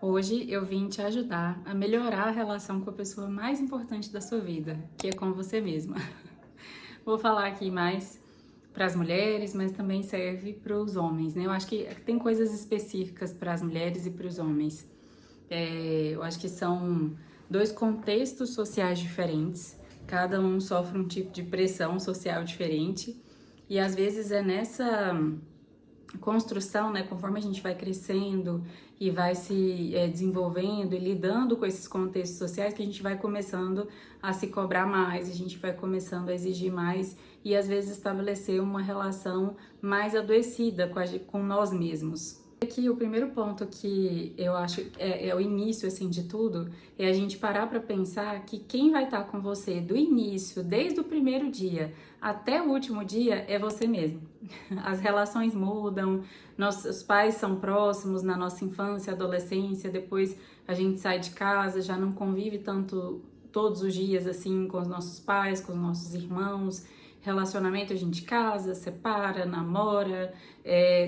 Hoje eu vim te ajudar a melhorar a relação com a pessoa mais importante da sua vida, que é com você mesma. Vou falar aqui mais para as mulheres, mas também serve para os homens, né? Eu acho que tem coisas específicas para as mulheres e para os homens. Eu acho que são dois contextos sociais diferentes, cada um sofre um tipo de pressão social diferente, e às vezes é nessa construção, né, conforme a gente vai crescendo e vai se desenvolvendo e lidando com esses contextos sociais, que a gente vai começando a se cobrar mais, a gente vai começando a exigir mais e às vezes estabelecer uma relação mais adoecida com nós mesmos. Aqui o primeiro ponto que eu acho é o início assim de tudo, é a gente parar para pensar que quem vai estar com você do início, desde o primeiro dia até o último dia, é você mesmo. As relações mudam, nossos pais são próximos na nossa infância, adolescência, depois a gente sai de casa, já não convive tanto todos os dias assim com os nossos pais, com os nossos irmãos. Relacionamento a gente casa, separa, namora,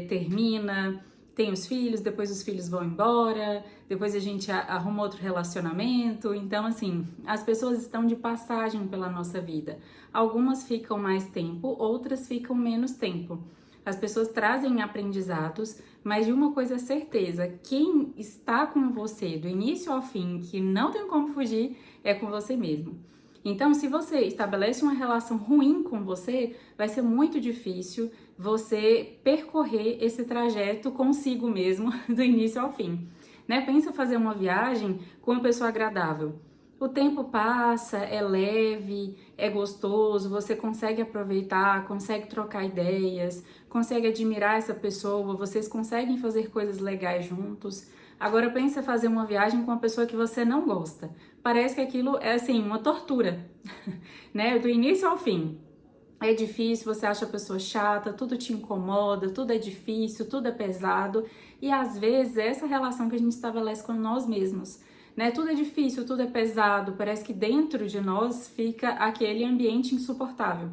termina, tem os filhos, depois os filhos vão embora, depois a gente arruma outro relacionamento. Então, assim, as pessoas estão de passagem pela nossa vida. Algumas ficam mais tempo, outras ficam menos tempo. As pessoas trazem aprendizados, mas de uma coisa é certeza, quem está com você do início ao fim, que não tem como fugir, é com você mesmo. Então, se você estabelece uma relação ruim com você, vai ser muito difícil você percorrer esse trajeto consigo mesmo, do início ao fim. Né? Pensa fazer uma viagem com uma pessoa agradável. O tempo passa, é leve, é gostoso, você consegue aproveitar, consegue trocar ideias, consegue admirar essa pessoa, vocês conseguem fazer coisas legais juntos. Agora pensa fazer uma viagem com uma pessoa que você não gosta. Parece que aquilo é assim, uma tortura, né? Do início ao fim. É difícil, você acha a pessoa chata, tudo te incomoda, tudo é difícil, tudo é pesado. E às vezes é essa relação que a gente estabelece com nós mesmos. Né? Tudo é difícil, tudo é pesado, parece que dentro de nós fica aquele ambiente insuportável.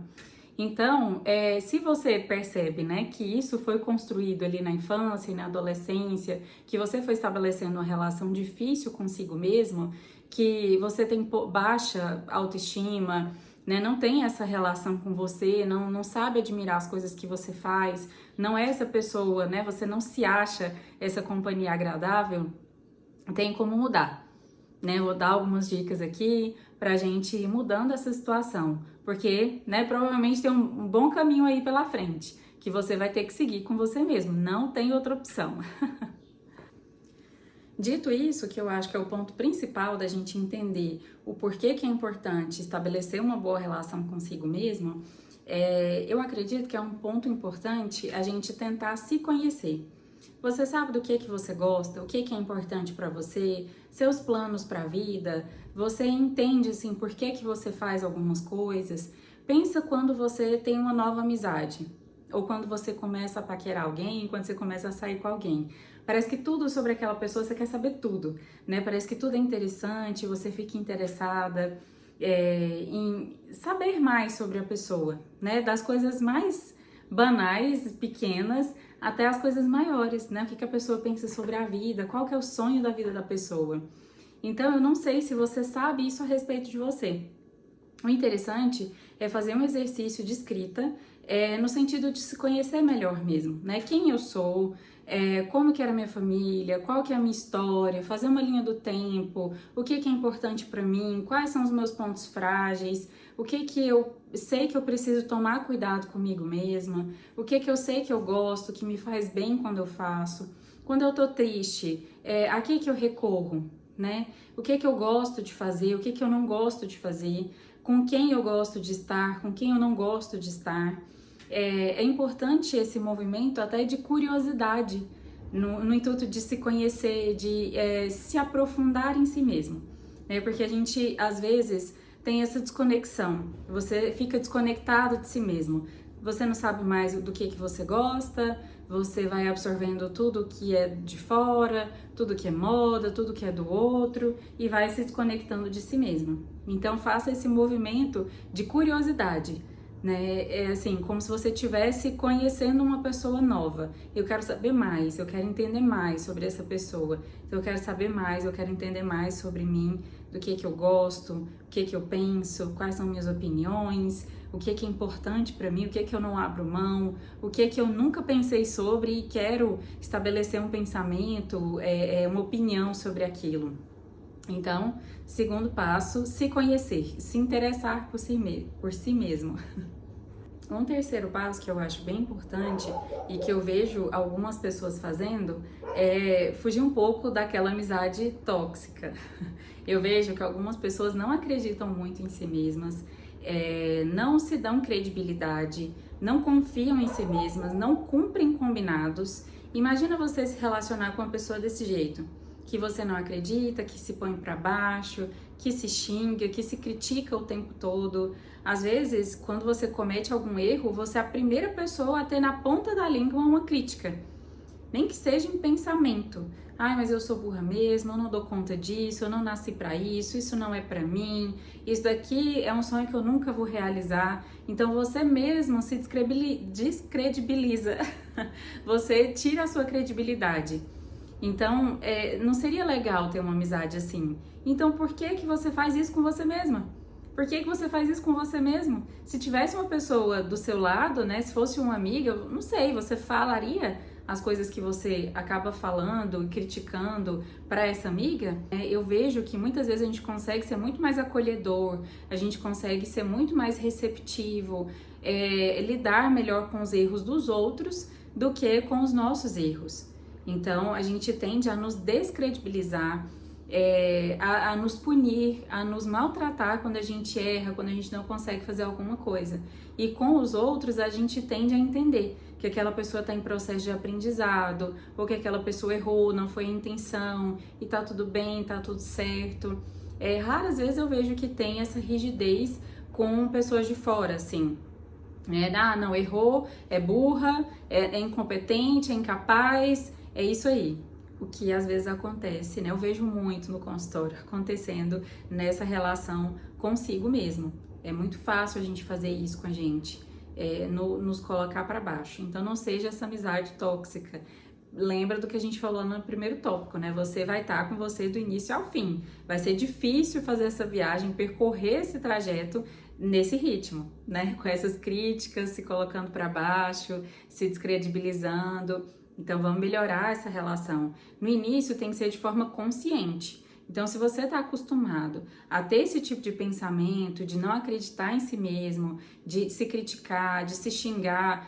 Então, se você percebe, né, que isso foi construído ali na infância e na adolescência, que você foi estabelecendo uma relação difícil consigo mesmo, que você tem baixa autoestima, né, não tem essa relação com você, não sabe admirar as coisas que você faz, não é essa pessoa, né, você não se acha essa companhia agradável, tem como mudar. Né, vou dar algumas dicas aqui pra gente ir mudando essa situação, porque, né, provavelmente tem um bom caminho aí pela frente, que você vai ter que seguir com você mesmo, não tem outra opção. Dito isso, que eu acho que é o ponto principal da gente entender o porquê que é importante estabelecer uma boa relação consigo mesmo, eu acredito que é um ponto importante a gente tentar se conhecer. Você sabe do que você gosta, o que é importante para você, seus planos para a vida, você entende assim por que você faz algumas coisas. Pensa quando você tem uma nova amizade, ou quando você começa a paquerar alguém, quando você começa a sair com alguém. Parece que tudo sobre aquela pessoa você quer saber tudo, né? Parece que tudo é interessante, você fica interessada em saber mais sobre a pessoa, né? Das coisas mais banais, pequenas, até as coisas maiores, né? O que a pessoa pensa sobre a vida, qual que é o sonho da vida da pessoa. Então, eu não sei se você sabe isso a respeito de você. O interessante é fazer um exercício de escrita, no sentido de se conhecer melhor mesmo, né? Quem eu sou, como que era a minha família, qual que é a minha história, fazer uma linha do tempo, o que é importante para mim, quais são os meus pontos frágeis, o que eu sei que eu preciso tomar cuidado comigo mesma, o que eu sei que eu gosto, que me faz bem quando eu faço. Quando eu tô triste, a que eu recorro, né? O que eu gosto de fazer, o que eu não gosto de fazer, com quem eu gosto de estar, com quem eu não gosto de estar. É importante esse movimento até de curiosidade, no intuito de se conhecer, de se aprofundar em si mesmo. Né? Porque a gente, às vezes, tem essa desconexão, você fica desconectado de si mesmo. Você não sabe mais do que você gosta, você vai absorvendo tudo que é de fora, tudo que é moda, tudo que é do outro e vai se desconectando de si mesmo. Então faça esse movimento de curiosidade, né? É assim, como se você estivesse conhecendo uma pessoa nova. Eu quero saber mais, eu quero entender mais sobre essa pessoa. Então, eu quero saber mais, eu quero entender mais sobre mim, do que eu gosto, o que eu penso, quais são minhas opiniões, o que é importante para mim, o que eu não abro mão, o que eu nunca pensei sobre e quero estabelecer um pensamento, uma opinião sobre aquilo. Então, segundo passo, se conhecer, se interessar por si mesmo. Um terceiro passo que eu acho bem importante e que eu vejo algumas pessoas fazendo é fugir um pouco daquela amizade tóxica. Eu vejo que algumas pessoas não acreditam muito em si mesmas, não se dão credibilidade, não confiam em si mesmas, não cumprem combinados. Imagina você se relacionar com uma pessoa desse jeito, que você não acredita, que se põe para baixo, que se xinga, que se critica o tempo todo. Às vezes, quando você comete algum erro, você é a primeira pessoa a ter na ponta da língua uma crítica, nem que seja em pensamento. Ai, mas eu sou burra mesmo, eu não dou conta disso, eu não nasci para isso, isso não é para mim, isso daqui é um sonho que eu nunca vou realizar. Então você mesmo se descredibiliza, você tira a sua credibilidade. Então, não seria legal ter uma amizade assim. Então, por que que você faz isso com você mesma? Por que que você faz isso com você mesmo? Se tivesse uma pessoa do seu lado, né, se fosse uma amiga, eu não sei, você falaria as coisas que você acaba falando e criticando para essa amiga? Eu vejo que muitas vezes a gente consegue ser muito mais acolhedor, a gente consegue ser muito mais receptivo, lidar melhor com os erros dos outros do que com os nossos erros. Então, a gente tende a nos descredibilizar, a nos punir, a nos maltratar quando a gente erra, quando a gente não consegue fazer alguma coisa. E com os outros, a gente tende a entender que aquela pessoa está em processo de aprendizado, ou que aquela pessoa errou, não foi a intenção, e tá tudo bem, tá tudo certo. Raras vezes eu vejo que tem essa rigidez com pessoas de fora, assim. Não, errou, é burra, é incompetente, é incapaz, é isso aí. O que às vezes acontece, né? Eu vejo muito no consultório acontecendo nessa relação consigo mesmo. É muito fácil a gente fazer isso com a gente, nos colocar para baixo. Então não seja essa amizade tóxica. Lembra do que a gente falou no primeiro tópico, né? Você vai estar com você do início ao fim. Vai ser difícil fazer essa viagem, percorrer esse trajeto nesse ritmo, né? Com essas críticas, se colocando para baixo, se descredibilizando. Então vamos melhorar essa relação. No início tem que ser de forma consciente. Então, se você está acostumado a ter esse tipo de pensamento, de não acreditar em si mesmo, de se criticar, de se xingar,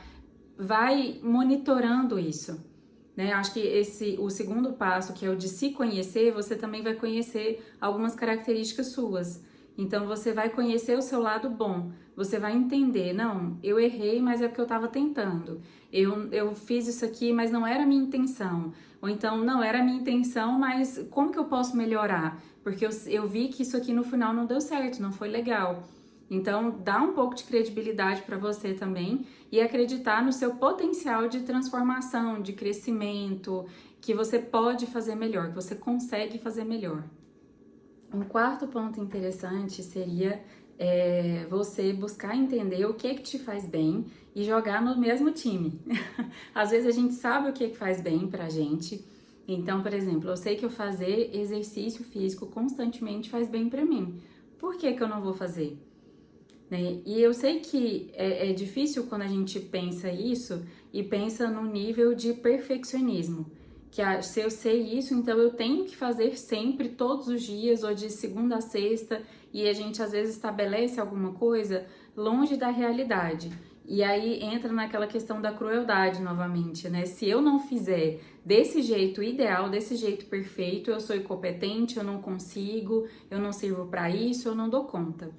vai monitorando isso, né? Acho que o segundo passo, que é o de se conhecer, você também vai conhecer algumas características suas. Então, você vai conhecer o seu lado bom, você vai entender, não, eu errei, mas é porque eu estava tentando. Eu fiz isso aqui, mas não era a minha intenção. Ou então, não era a minha intenção, mas como que eu posso melhorar? Porque eu vi que isso aqui no final não deu certo, não foi legal. Então, dá um pouco de credibilidade para você também e acreditar no seu potencial de transformação, de crescimento, que você pode fazer melhor, que você consegue fazer melhor. Um quarto ponto interessante seria você buscar entender o que te faz bem e jogar no mesmo time. Às vezes a gente sabe o que faz bem pra gente. Então, por exemplo, eu sei que eu fazer exercício físico constantemente faz bem pra mim. Por que eu não vou fazer? Né? E eu sei que é difícil quando a gente pensa isso e pensa no nível de perfeccionismo. Se eu sei isso, então eu tenho que fazer sempre, todos os dias, ou de segunda a sexta, e a gente às vezes estabelece alguma coisa longe da realidade. E aí entra naquela questão da crueldade novamente, né? Se eu não fizer desse jeito ideal, desse jeito perfeito, eu sou incompetente, eu não consigo, eu não sirvo para isso, eu não dou conta.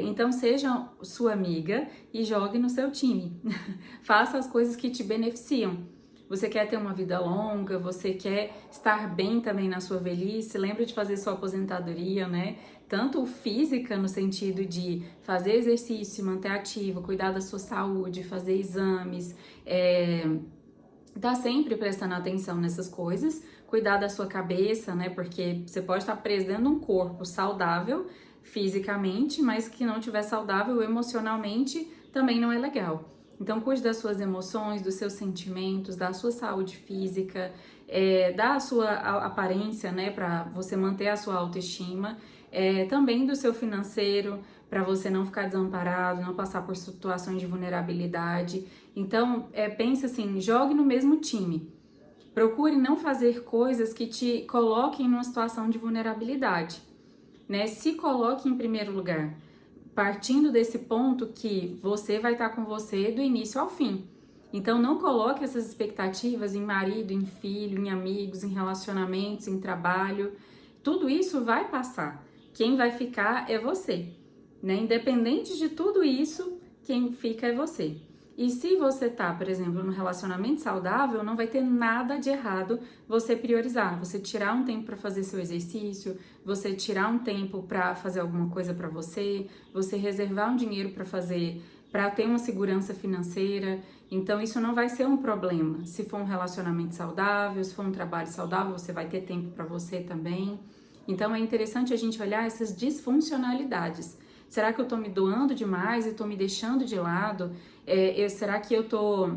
Então seja sua amiga e jogue no seu time. Faça as coisas que te beneficiam. Você quer ter uma vida longa, você quer estar bem também na sua velhice, lembra de fazer sua aposentadoria, né? Tanto física, no sentido de fazer exercício, manter ativo, cuidar da sua saúde, fazer exames, tá sempre prestando atenção nessas coisas, cuidar da sua cabeça, né? Porque você pode estar preso dentro de um corpo saudável, fisicamente, mas que não estiver saudável emocionalmente também não é legal. Então, cuide das suas emoções, dos seus sentimentos, da sua saúde física, da sua aparência, né, para você manter a sua autoestima, também do seu financeiro, para você não ficar desamparado, não passar por situações de vulnerabilidade. Então, pense assim, jogue no mesmo time. Procure não fazer coisas que te coloquem numa situação de vulnerabilidade, né? Se coloque em primeiro lugar, partindo desse ponto que você vai estar com você do início ao fim. Então, não coloque essas expectativas em marido, em filho, em amigos, em relacionamentos, em trabalho. Tudo isso vai passar. Quem vai ficar é você, né? Independente de tudo isso, quem fica é você. E se você tá, por exemplo, num relacionamento saudável, não vai ter nada de errado você priorizar, você tirar um tempo para fazer seu exercício, você tirar um tempo para fazer alguma coisa para você reservar um dinheiro para ter uma segurança financeira. Então isso não vai ser um problema. Se for um relacionamento saudável, se for um trabalho saudável, você vai ter tempo para você também. Então é interessante a gente olhar essas disfuncionalidades. Será que eu tô me doando demais e tô me deixando de lado? Será que eu tô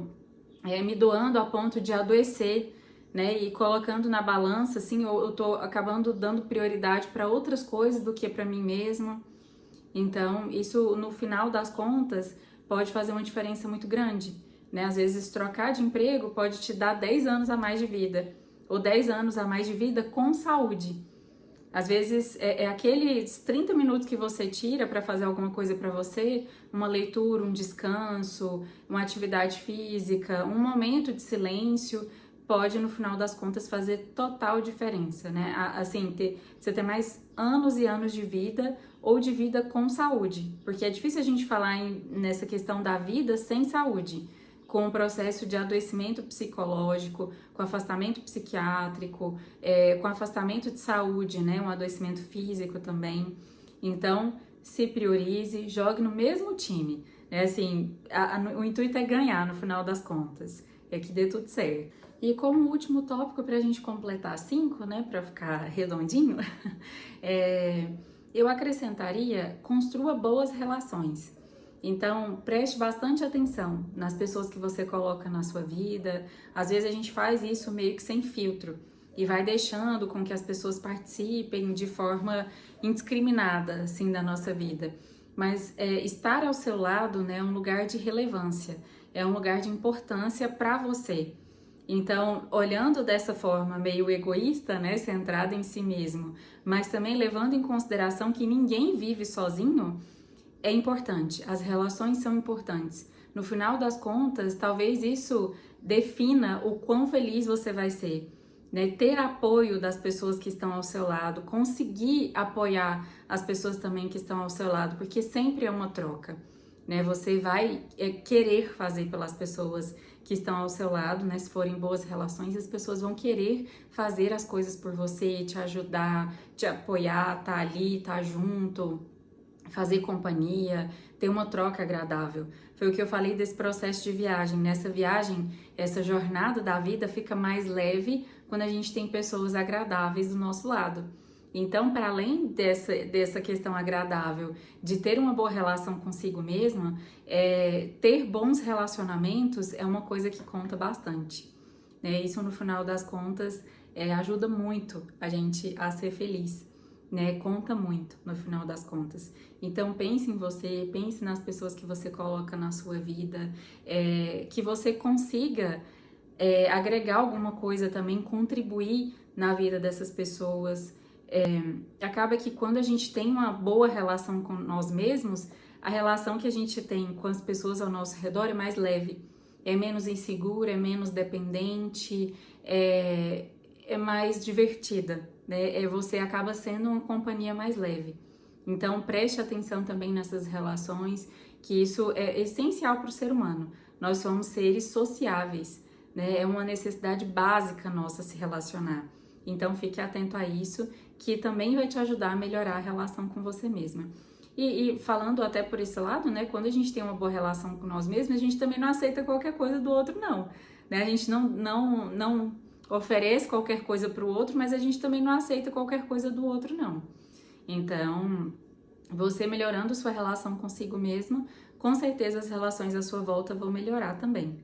me doando a ponto de adoecer, né? E colocando na balança, assim, ou eu tô acabando dando prioridade para outras coisas do que para mim mesma? Então, isso no final das contas pode fazer uma diferença muito grande, né? Às vezes trocar de emprego pode te dar 10 anos a mais de vida, ou 10 anos a mais de vida com saúde. Às vezes aqueles 30 minutos que você tira para fazer alguma coisa para você, uma leitura, um descanso, uma atividade física, um momento de silêncio, pode no final das contas fazer total diferença, né? Assim, você ter mais anos e anos de vida ou de vida com saúde, porque é difícil a gente falar nessa questão da vida sem saúde, com o processo de adoecimento psicológico, com afastamento psiquiátrico, com afastamento de saúde, né? Um adoecimento físico também. Então, se priorize, jogue no mesmo time. Assim, o intuito é ganhar no final das contas, é que dê tudo certo. E como último tópico para a gente completar 5, né? Para ficar redondinho, eu acrescentaria: construa boas relações. Então, preste bastante atenção nas pessoas que você coloca na sua vida. Às vezes a gente faz isso meio que sem filtro e vai deixando com que as pessoas participem de forma indiscriminada, assim, da nossa vida. Mas estar ao seu lado, né, é um lugar de relevância, é um lugar de importância para você. Então, olhando dessa forma meio egoísta, né, centrada em si mesmo, mas também levando em consideração que ninguém vive sozinho, é importante, as relações são importantes. No final das contas, talvez isso defina o quão feliz você vai ser, né? Ter apoio das pessoas que estão ao seu lado, conseguir apoiar as pessoas também que estão ao seu lado, porque sempre é uma troca, né? Você vai querer fazer pelas pessoas que estão ao seu lado, né? Se forem boas relações, as pessoas vão querer fazer as coisas por você, te ajudar, te apoiar, tá ali, tá junto, fazer companhia, ter uma troca agradável. Foi o que eu falei desse processo de viagem. Nessa viagem, essa jornada da vida fica mais leve quando a gente tem pessoas agradáveis do nosso lado. Então, para além dessa questão agradável de ter uma boa relação consigo mesma, ter bons relacionamentos é uma coisa que conta bastante, né? Isso, no final das contas, ajuda muito a gente a ser feliz, né? Conta muito no final das contas. Então pense em você, pense nas pessoas que você coloca na sua vida, que você consiga agregar alguma coisa também, contribuir na vida dessas pessoas. Acaba que quando a gente tem uma boa relação com nós mesmos, a relação que a gente tem com as pessoas ao nosso redor é mais leve, é menos insegura, é menos dependente, é mais divertida, né? Você acaba sendo uma companhia mais leve. Então, preste atenção também nessas relações, que isso é essencial para o ser humano. Nós somos seres sociáveis, né? É uma necessidade básica nossa se relacionar. Então, fique atento a isso, que também vai te ajudar a melhorar a relação com você mesma. E falando até por esse lado, né? Quando a gente tem uma boa relação com nós mesmos, a gente também não aceita qualquer coisa do outro, não, né? A gente não oferece qualquer coisa para o outro, mas a gente também não aceita qualquer coisa do outro, não. Então, Você melhorando sua relação consigo mesma, com certeza as relações à sua volta vão melhorar também.